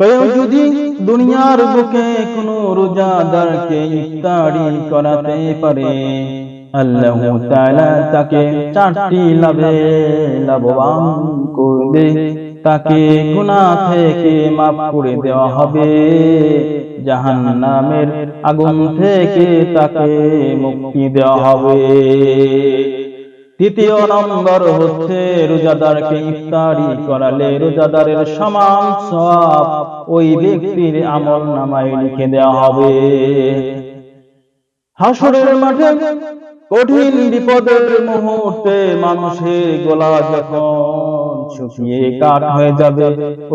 কেউ যদি দুনিয়ার বুকে কোনো রোজাদারকে ইফতারি করাতে পারে, আল্লাহ তাআলা তাকে 4টি লাভে লাভবান করবে। তাকে গুনাহ থেকে মাফ করে দেওয়া হবে, জাহান্নামের আগুন থেকে তাকে মুক্তি দেওয়া হবে। তৃতীয় নম্বর হচ্ছে, রোজাদারকে ইফতারি করালে রোজাদারের সমান সওয়াব ওই ব্যক্তির আমলনামায় লিখে দেওয়া হবে। হাসরের মাঠে কঠিন বিপদের মুহূর্তে মানুষের গলা যখন শুকিয়ে কাঠ হয়ে যাবে,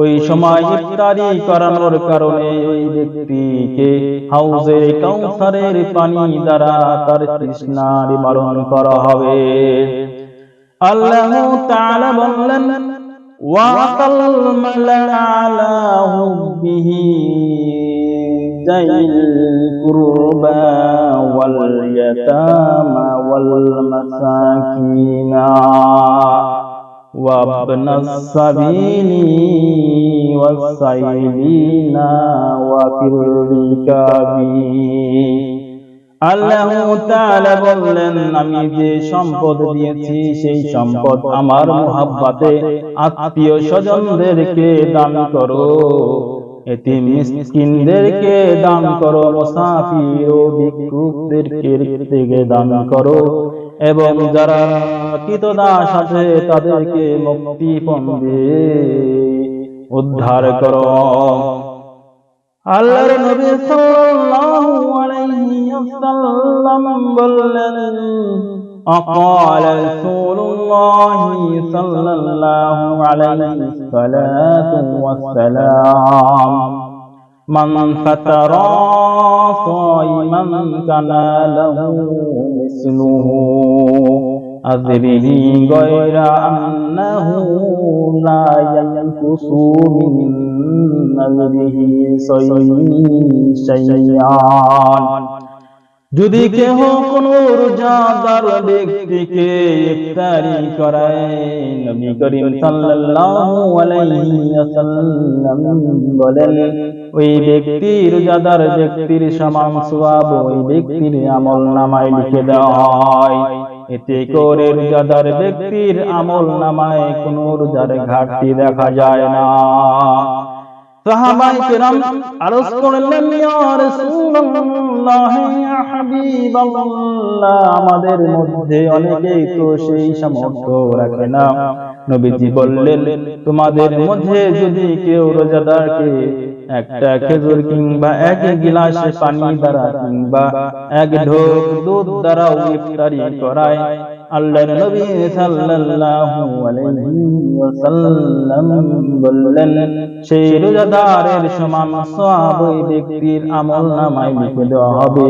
ওই সময় ইফতারি করানোর কারণে ওই ব্যক্তিকে হাউজে কাউসারের পানি দ্বারা তার তৃষ্ণা নিবারণ করা হবে। আল্লাহ তাআলা বললেন, ওয়াতাল মালা আলা হুব্বিহি যাইল কুরবা ওয়াল ইয়াতামা ওয়াল মাসাকিনা ওয়াবনাস সাবিলি ওয়াস সাইলিনা ওয়া ফির রিকাবি। আল্লাহ তাআলা বললেন, আমি যে সম্পদ দিয়েছি সেই সম্পদ আমার মুহাব্বতে আত্মীয় স্বজনদেরকে দান করো, এতিম মিসকিনদেরকে দান করো, মুসাফির ও ভিক্ষুকদেরকে দান করো, এবং যারা কৃতদাস আছে তাদেরকে মুক্তিপণ দিয়ে উদ্ধার করো। আল্লাহর নবী সাল্লাল্লাহু আলাইহি ওয়াসাল্লাম বললেন, أقال رسول الله صلى الله عليه الصلاة والسلام من فتر صائما كان له مثله أجره غير أنه لا ينقص من أجره شيئا। যদি কেহ কোনো রোজাদার ব্যক্তিকে ইফতারি করায়, নবী করিম সাল্লাল্লাহু আলাইহি ওয়াসাল্লাম বলেন, ওই ব্যক্তি রোজাদার ব্যক্তির সমান সওয়াব ওই ব্যক্তির আমলনামায় লিখে দেওয়া হয়। এতে করে রোজাদার ব্যক্তির আমলনামায় কোনো রোজার ঘাটতি দেখা যায় না। সাহাবায়ে কেরাম আরজ করলেন, ইয়া রাসূলুল্লাহ, ইয়া হাবিবাল্লাহ, আমাদের মধ্যে অনেকেই তো সেই সামর্থ্য রাখে না। নবীজি বললেন, তোমাদের মধ্যে যদি কেউ রোজাদারকে একটা খেজুর কিংবা এক গিলাস পানি দ্বারা কিংবা এক ঢোক দুধ দ্বারা ইফতারি করায়, আল্লাহর নবী সাল্লাল্লাহু আলাইহি ওয়াসাল্লাম বললেন, সেই রোজাদারের সমান সওয়াব ওই ব্যক্তির আমলনামায় লিখে দেওয়া হবে।